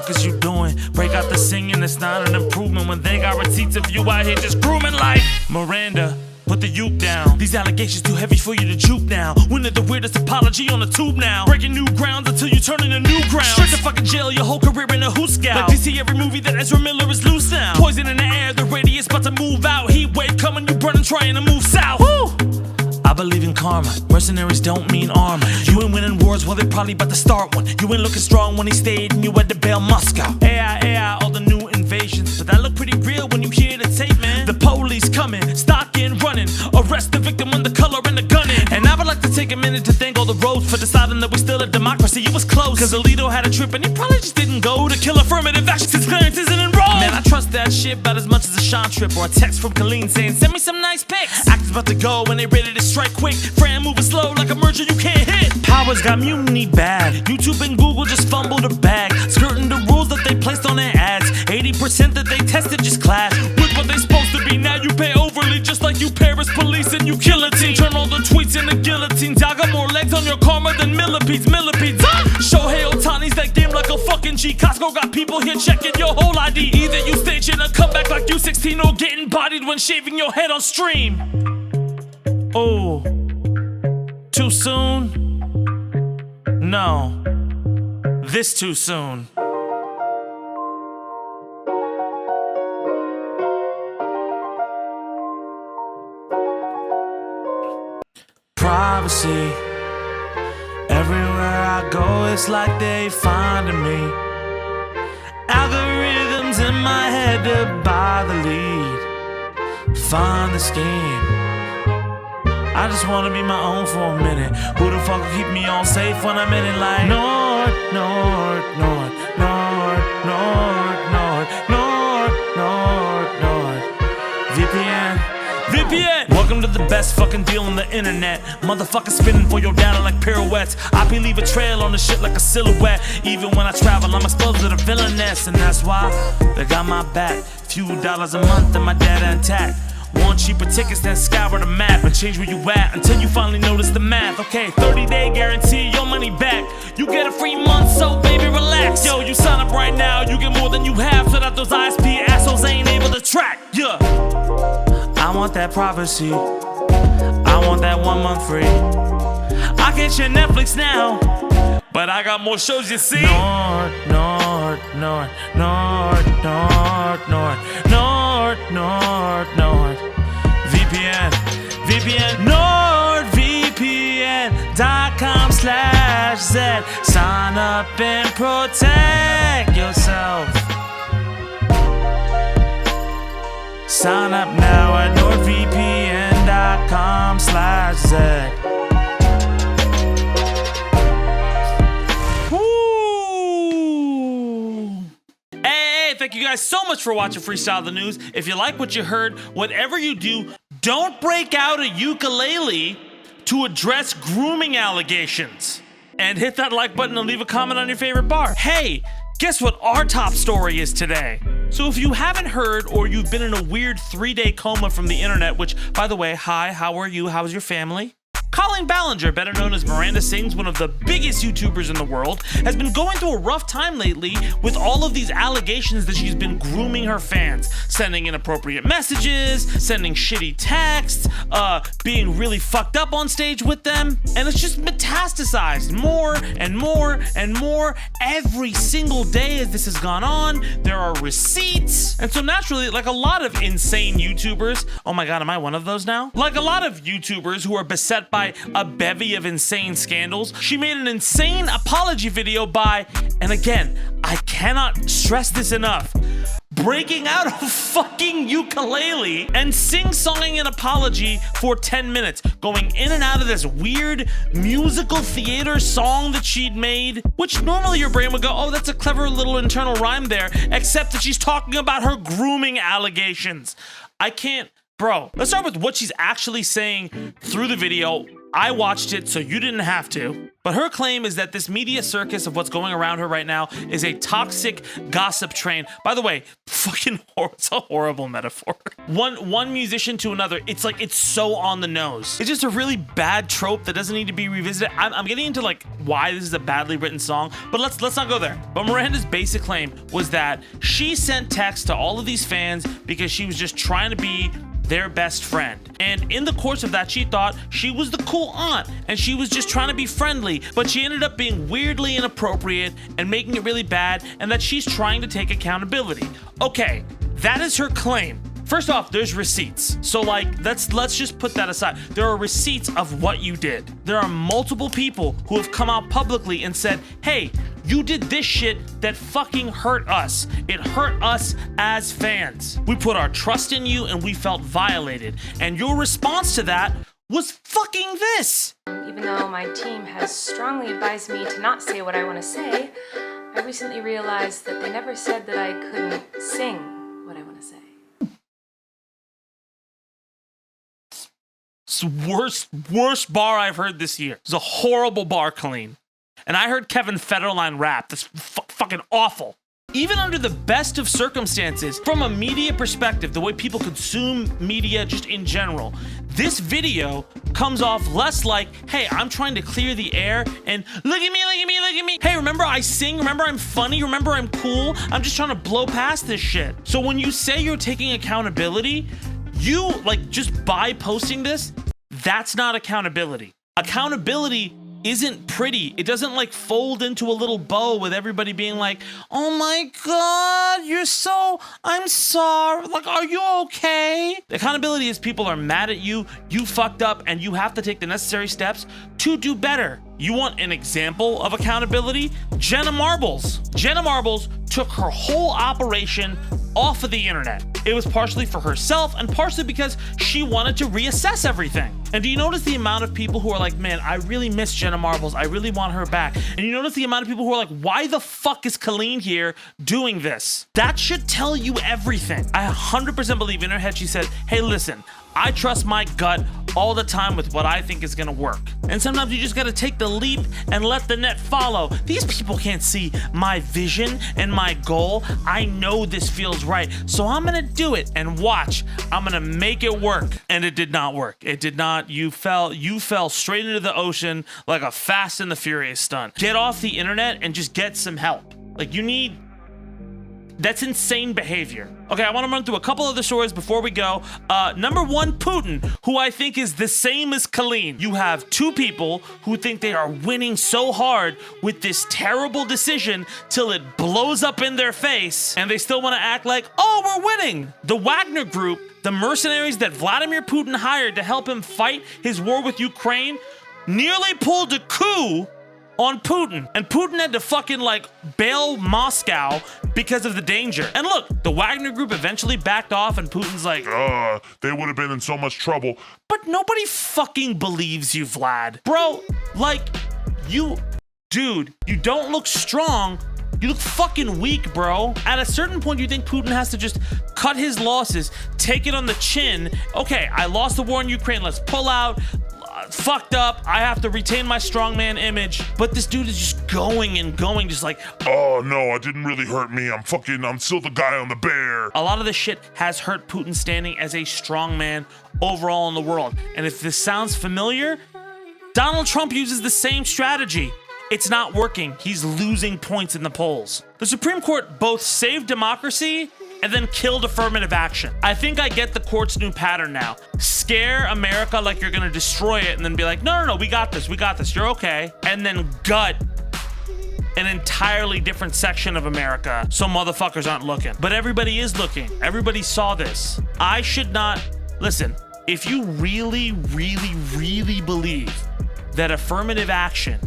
fuck is you doing? Break out the singing, it's not an improvement when they got receipts of you out here just grooming like Miranda. Put the uke down. These allegations too heavy for you to juke now. Winning the weirdest apology on the tube now. Breaking new grounds until you turn into new ground. Straight to fucking jail, your whole career in a who's scout. Like DC, every movie that Ezra Miller is loose now. Poison in the air, the radius about to move out. Heat wave coming, you burning, trying to move south. Woo! I believe in karma. Mercenaries don't mean armor. You ain't winning wars, well they probably about to start one. You ain't looking strong when he stayed and you had to bail Moscow. AI, all the new invasions, but that look pretty real when you hear the tape, man. The police coming, stalking, running. Arrest the victim when the color and the gun in. And I would like to take a minute to thank all the roads for deciding that we still a democracy. It was close, cause Alito had a trip and he probably just didn't go to kill affirmative action since clearance isn't enrolled. Man, I trust that shit about as much as a Sean trip or a text from Colleen saying, send me some nice pics. Actors about to go and they ready to strike quick. Fran moving slow like a merger you can't hit. Powers got mutiny bad. YouTube and Google just fumbled a bag. Skirting the rules that they placed on their ads. 80% that they tested just clash with what they supposed to be. Now you pay overly just like you Paris police and you kill a team. Turn all the tweets into guillotines. I got more legs on your karma than millipedes. Shohei Ohtani's that game like a fucking G. Costco got people here checking your whole ID. Either you staging a comeback like you 16 or getting bodied when shaving your head on stream. Oh, too soon? No, this too soon. Privacy. Everywhere I go, it's like they finding me. Algorithms in my head to buy the lead. Find the scheme. I just wanna be my own for a minute. Who the fuck will keep me all safe when I'm in it like Nord, VPN. Welcome to the best fucking deal on the internet. Motherfucker spinning for your data like pirouettes. I be leave a trail on the shit like a silhouette. Even when I travel, I'm exposed to the villainess. And that's why they got my back. Few dollars a month and my data intact. Want cheaper tickets, then scour the map and change where you at until you finally notice the math. Okay, 30-day guarantee, your money back. You get a free month, so baby relax. Yo, you sign up right now, you get more than you have, so that those ISP assholes ain't able to track. Yeah, I want that privacy. I want that 1 month free. I get your Netflix now, but I got more shows, you see. Nord, VPN, NordVPN.com/Z. Sign up and protect yourself. Sign up now at NordVPN.com/Z. Thank you guys so much for watching Freestyle the News. If you like what you heard, whatever you do, don't break out a ukulele to address grooming allegations. And hit that like button and leave a comment on your favorite bar. Hey, guess what our top story is today? So if you haven't heard or you've been in a weird 3-day coma from the internet, which, by the way, hi, how are you? How's your family? Colleen Ballinger, better known as Miranda Sings, one of the biggest YouTubers in the world, has been going through a rough time lately with all of these allegations that she's been grooming her fans, sending inappropriate messages, sending shitty texts, being really fucked up on stage with them, and it's just metastasized more and more and more every single day as this has gone on. There are receipts, and so naturally, like a lot of insane YouTubers, oh my god, am I one of those now? Like a lot of YouTubers who are beset by a bevy of insane scandals, she made an insane apology video by, and again, I cannot stress this enough, breaking out a fucking ukulele and sing-songing an apology for 10 minutes, going in and out of this weird musical theater song that she'd made, which normally your brain would go, oh, that's a clever little internal rhyme there, except that she's talking about her grooming allegations. I can't. Bro, let's start with what she's actually saying through the video. I watched it, so you didn't have to. But her claim is that this media circus of what's going around her right now is a toxic gossip train. By the way, it's a horrible metaphor. One musician to another, it's like, it's so on the nose. It's just a really bad trope that doesn't need to be revisited. I'm getting into like why this is a badly written song, but let's not go there. But Miranda's basic claim was that she sent texts to all of these fans because she was just trying to be their best friend. And in the course of that, she thought she was the cool aunt and she was just trying to be friendly, but she ended up being weirdly inappropriate and making it really bad, and that she's trying to take accountability. Okay, that is her claim. First off, there's receipts. So like, let's just put that aside. There are receipts of what you did. There are multiple people who have come out publicly and said, hey, you did this shit that fucking hurt us. It hurt us as fans. We put our trust in you and we felt violated. And your response to that was fucking this. Even though my team has strongly advised me to not say what I want to say, I recently realized that they never said that I couldn't sing what I want to say. It's the worst bar I've heard this year. It's a horrible bar, Colleen. And I heard Kevin Federline rap. That's fucking awful. Even under the best of circumstances, from a media perspective, the way people consume media just in general, this video comes off less like, hey, I'm trying to clear the air and look at me, look at me, look at me. Hey, remember I sing? Remember I'm funny? Remember I'm cool? I'm just trying to blow past this shit. So when you say you're taking accountability, you, like, just by posting this, that's not accountability. Accountability isn't pretty. It doesn't like fold into a little bow with everybody being like, oh my God, I'm sorry. Like, are you okay? Accountability is people are mad at you, you fucked up, and you have to take the necessary steps to do better. You want an example of accountability? Jenna Marbles. Jenna Marbles took her whole operation off of the internet. It was partially for herself and partially because she wanted to reassess everything. And do you notice the amount of people who are like, man, I really miss Jenna Marbles. I really want her back. And you notice the amount of people who are like, why the fuck is Colleen here doing this? That should tell you everything. I 100% believe in her head she said, hey, listen, I trust my gut all the time with what I think is gonna work. And sometimes you just gotta take the leap and let the net follow. These people can't see my vision and my goal. I know this feels right, so I'm gonna do it and watch. I'm gonna make it work. And it did not work. It did not. You fell straight into the ocean like a Fast and the Furious stunt. Get off the internet and just get some help. Like, that's insane behavior. Okay, I want to run through a couple of the stories before we go. Number one, Putin, who I think is the same as Colleen. You have two people who think they are winning so hard with this terrible decision till it blows up in their face, and they still want to act like, oh, we're winning. The Wagner Group, the mercenaries that Vladimir Putin hired to help him fight his war with Ukraine, nearly pulled a coup on Putin, and Putin had to fucking like bail Moscow because of the danger. And look, the Wagner Group eventually backed off, and Putin's like, they would have been in so much trouble. But nobody fucking believes you, Vlad. Bro, like, dude, you don't look strong. You look fucking weak, bro. At a certain point, you think Putin has to just cut his losses, take it on the chin. Okay, I lost the war in Ukraine. Let's pull out. Fucked up. I have to retain my strongman image. But this dude is just going and going, just like, oh no, it didn't really hurt me. I'm still the guy on the bear. A lot of this shit has hurt Putin's standing as a strongman overall in the world. And if this sounds familiar, Donald Trump uses the same strategy. It's not working. He's losing points in the polls. The Supreme Court both saved democracy and then killed affirmative action. I think I get the court's new pattern now. Scare America like you're gonna destroy it, and then be like, no, we got this, you're okay. And then gut an entirely different section of America so motherfuckers aren't looking. But everybody is looking. Everybody saw this. I should not, listen, if you really, really, really believe that affirmative action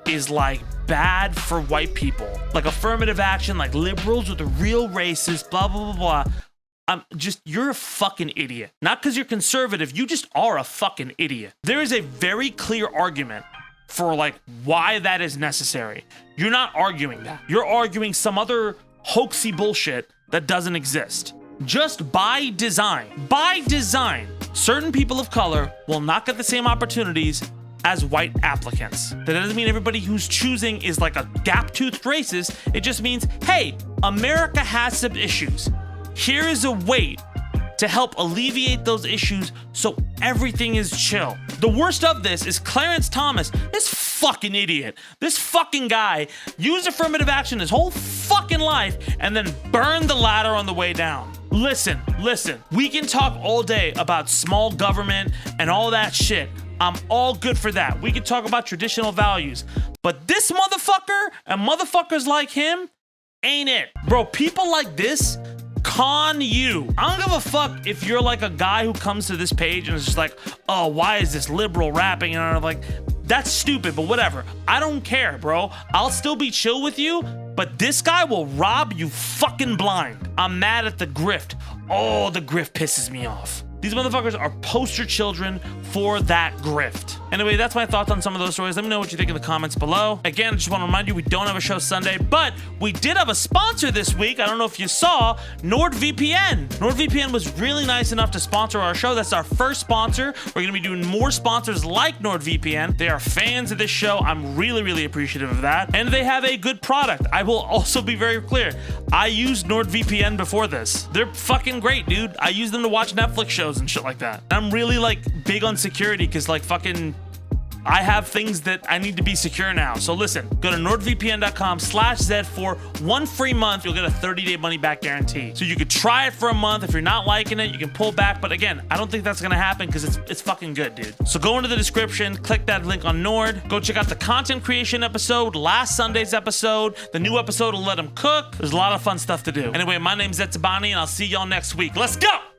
is like bad for white people, like affirmative action, like liberals are the real racists, blah, blah, blah, blah. You're a fucking idiot. Not because you're conservative, you just are a fucking idiot. There is a very clear argument for like why that is necessary. You're not arguing that. You're arguing some other hoaxy bullshit that doesn't exist. Just by design, certain people of color will not get the same opportunities as white applicants. That doesn't mean everybody who's choosing is like a gap-toothed racist. It just means, hey, America has some issues. Here is a way to help alleviate those issues so everything is chill. The worst of this is Clarence Thomas, this fucking idiot. This fucking guy used affirmative action his whole fucking life and then burned the ladder on the way down. Listen, we can talk all day about small government and all that shit. I'm all good for that. We can talk about traditional values. But this motherfucker and motherfuckers like him ain't it. Bro, people like this con you. I don't give a fuck if you're like a guy who comes to this page and is just like, oh, why is this liberal rapping? And I'm like, that's stupid, but whatever. I don't care, bro. I'll still be chill with you, but this guy will rob you fucking blind. I'm mad at the grift. Oh, the grift pisses me off. These motherfuckers are poster children for that grift. Anyway, that's my thoughts on some of those stories. Let me know what you think in the comments below. Again, I just want to remind you, we don't have a show Sunday, but we did have a sponsor this week. I don't know if you saw, NordVPN. NordVPN was really nice enough to sponsor our show. That's our first sponsor. We're going to be doing more sponsors like NordVPN. They are fans of this show. I'm really, really appreciative of that. And they have a good product. I will also be very clear. I used NordVPN before this. They're fucking great, dude. I use them to watch Netflix shows and shit like that. I'm really like big on security because like fucking I have things that I need to be secure now. So listen, go to nordvpn.com/Zed for 1 free month. You'll get a 30-day money back guarantee. So you could try it for a month. If you're not liking it, you can pull back. But again, I don't think that's gonna happen because it's fucking good, dude. So go into the description, click that link on Nord. Go check out the content creation episode, last Sunday's episode, the new episode of Let 'Em Cook. There's a lot of fun stuff to do. Anyway, my name's Tabani, and I'll see y'all next week. Let's go!